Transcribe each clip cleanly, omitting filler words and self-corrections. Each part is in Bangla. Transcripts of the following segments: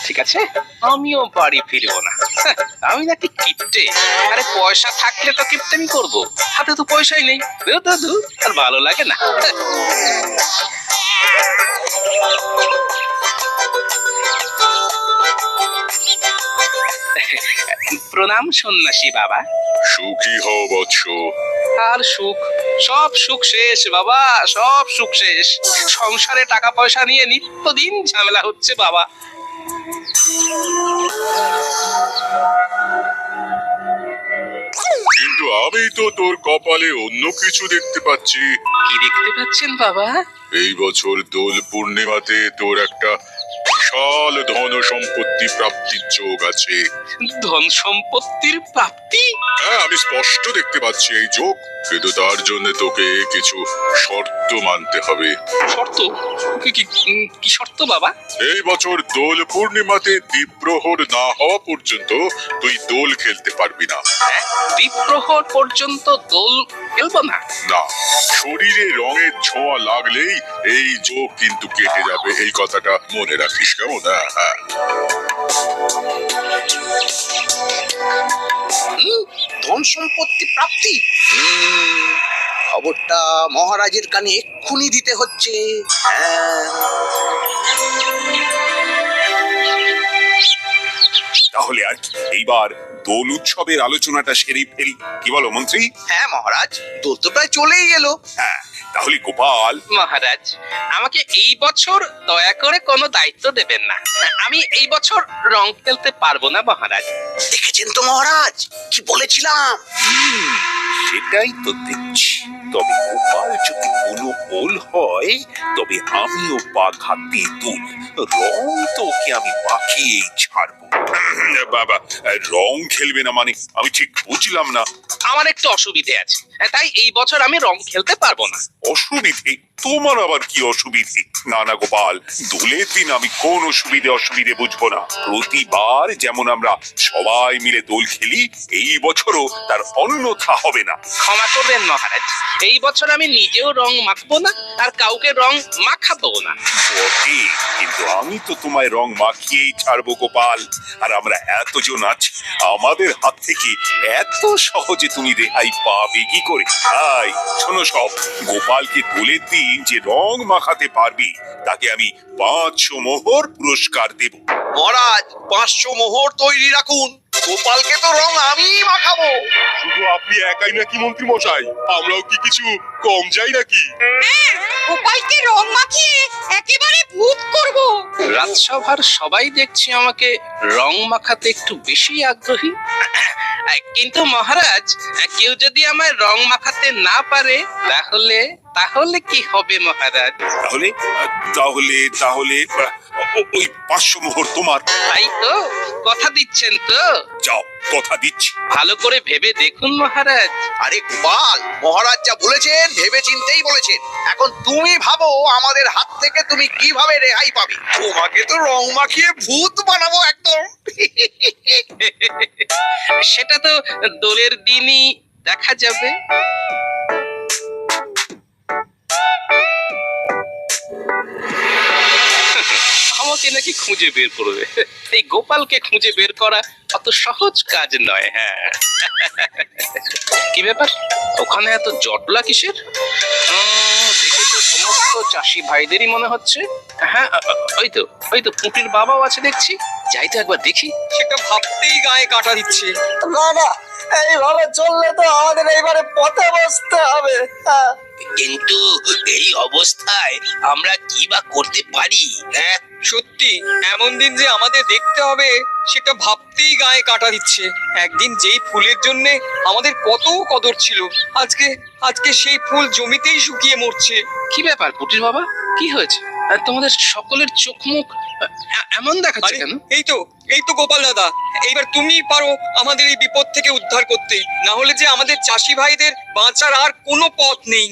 ঠিক আছে, আমিও বাড়ি ফিরবো না। আমি নাকি কিপটে? আরে পয়সা থাকলে তো কিপটেমি করবো, হাতে তো পয়সাই নেই। ধুর, ধুর, ধুর, আর ভালো লাগে না। প্রণাম সন্ন্যাসী বাবা। সুখী হও বৎস। আর সুখ? সব সুখ শেষ বাবা, সব সুখ শেষ। সংসারে টাকা পয়সা নিয়ে নিত্যদিন ঝামেলা হচ্ছে বাবা। কিন্তু আমি তো তোর কপালে অন্য কিছু দেখতে পাচ্ছি। কি দেখতে পাচ্ছেন বাবা? এই বছর দোল পূর্ণিমাতে তোর একটা বিশাল ধন সম্পত্তি প্রাপ্তির যোগ আছে। ধন সম্পত্তির প্রাপ্তি? হ্যাঁ, আমি স্পষ্ট দেখতে পাচ্ছি এই যোগ, কিন্তু তার জন্য তোকে কিছু শর্ত মানতে হবে। শর্ত? কি শর্ত বাবা? এই বছর দোল পূর্ণিমাতে দ্বীপ্রহর না হওয়া পর্যন্ত তুই দোল খেলতে পারবি না। দ্বীপ্রহর পর্যন্ত দোল খেলবো না? না, শরীরে রঙের ছোঁয়া লাগলেই এই যোগ কিন্তু কেটে যাবে, এই কথাটা মনে রাখিস, কেমন? হ্যাঁ। ধন সম্পত্তি প্রাপ্তি, খবরটা মহারাজের কানে এক্ষুনি দিতে হচ্ছে। তাহলে আর কি, এইবার দোল উৎসবের আলোচনাটা সেরেই ফেলি, কি বলো মন্ত্রী? হ্যাঁ মহারাজ, দোল তো প্রায় চলেই এলো। হ্যাঁ, তাহলে গোপাল। মহারাজ, আমাকে এই বছর দয়া করে কোনো দায়িত্ব দেবেন না। আমি এই বছর রং খেলতে পারবো না মহারাজ। দেখেছেন তো মহারাজ, কি বলেছিলাম? সেটাই তো দেখছি। তবে গোপাল যদি কোনো ওল হয়, তবে আমিও বাঘ হাতে দুল। রং তো ওকে আমি বাকিয়ে ছাড়বো। বাবা, রং খেলবে না মানে আমি ঠিক বুঝলাম না। আমার একটু অসুবিধে আছে, তাই এই বছর আমি রং খেলতে পারবো না। অসুবিধে? তোমার আবার কি অসুবিধে? না না গোপাল, দোলের দিন আমি কোন অসুবিধে বুঝবো না। প্রতিবার যেমন আমরা সবাই মিলে দোল খেলি, এই বছরও তার অন্যথা হবে না। ক্ষমা করবেন মহারাজ, এই বছর আমি নিজেও রং মাখবো না, আর কাউকে রং মাখাবো না। বটে, কিন্তু আমি তো তোমায় রং মাখিয়েই ছাড়বো গোপাল। আর আমরা এতজন আছি, আমাদের হাত থেকে এত সহজে তুমি রেহাই পাবে কি করে? তাই শোনো সব, গোপালকে দোলের দিন যে রং মাখাতে পারবি, তাকে আমি 500 মোহর পুরস্কার দেব। মহারাজ, 500 মোহর তৈরি রাখুন, গোপালকে তো রং আমিই মাখাবো। শুধু আপনি একাই নাকি মন্ত্রী মশাই? আমরাও কি কিছু কম যাই নাকি? গোপালকে রং মাখিয়ে একেবারে ভূত করব। রাজসভার সবাই দেখছি আমাকে রং মাখাতে একটু বেশি আগ্রহী। কিন্তু মহারাজ, কেউ যদি আমায় রং মাখাতে না পারে, তাহলে তাহলে কি হবে মহারাজ? তাহলে তাহলে তাহলে ওই 500 মোহর তোমার। তাই তো? কথা দিচ্ছেন তো? যাও, কথা দিচ্ছি। ভালো করে ভেবে দেখুন মহারাজ। আরে গোপাল, মহারাজ যা বলেছেন ভেবে চিন্তেই বলেছেন। এখন তুমি ভাবো আমাদের হাত থেকে তুমি কিভাবে রেহাই পাবে। তোমাকে তো রং মাখিয়ে ভূত বানাবো একদম। সেটা তো দোলের দিনই দেখা যাবে। আমাকে নাকি খুঁজে বের করবে? এই গোপালকে খুঁজে বের করা অত সহজ কাজ নয়। হ্যাঁ, কি ব্যাপার, ওখানে এত জটলা কিসের? দেখে তো সমস্ত চাষি ভাইদেরই মনে হচ্ছে। হ্যাঁ, ওই তো পুঁটির বাবাও আছে দেখছি। যাই তো একবার দেখি। সেটা ভাবতেই গায়ে কাটা দিচ্ছে। না না, এইভাবে চললে তো আমাদের এইবারে পথে বসতে হবে। কিন্তু এই অবস্থায় আমরা কি বা করতে পারি? হ্যাঁ, সত্যি এমন দিন যে আমাদের দেখতে হবে, সেটা ভাবতেই গায়ে কাটা দিচ্ছে। একদিন যেই ফুলের জন্য আমাদের কত কদর ছিল, আজকে আজকে সেই ফুল জমিতেই শুকিয়ে মরছে। কি ব্যাপার পুটির বাবা, কি হয়েছে? আর তোমাদের সকলের চোখ মুখ এমন দেখাচ্ছে আরে, কেন? এই তো গোপাল দাদা, এইবার তুমি পারো আমাদের এই বিপদ থেকে উদ্ধার করতে। না হলে যে আমাদের চাষি ভাইদের বাঁচার আর কোনো পথ নেই।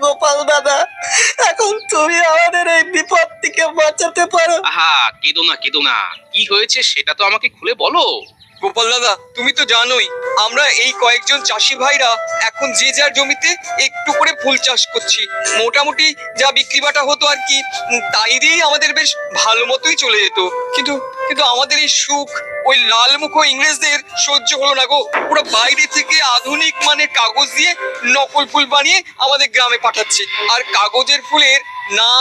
গোপাল দাদা, এখন তুমি আমাদের এই বিপদ থেকে বাঁচাতে পারো। আহা, কেঁদো না। কি হয়েছে সেটা তো আমাকে খুলে বলো। গোপাল দাদা, তুমি তো জানোই আমরা এই কয়েকজন চাষি ভাইরা এখন যে যার জমিতে একটু করে ফুল চাষ করছি। মোটামুটি যা বিক্রি বাটা হতো আর কি, তাই দিয়েই আমাদের বেশ ভালো মতোই চলে যেত। কিন্তু কিন্তু আমাদের এই সুখ ওই লাল মুখো ইংরেজদের সহ্য হলো না গো। পুরো বাইরে থেকে আধুনিক মানে কাগজ দিয়ে নকল ফুল বানিয়ে আমাদের গ্রামে পাঠাচ্ছে। আর কাগজের ফুলের না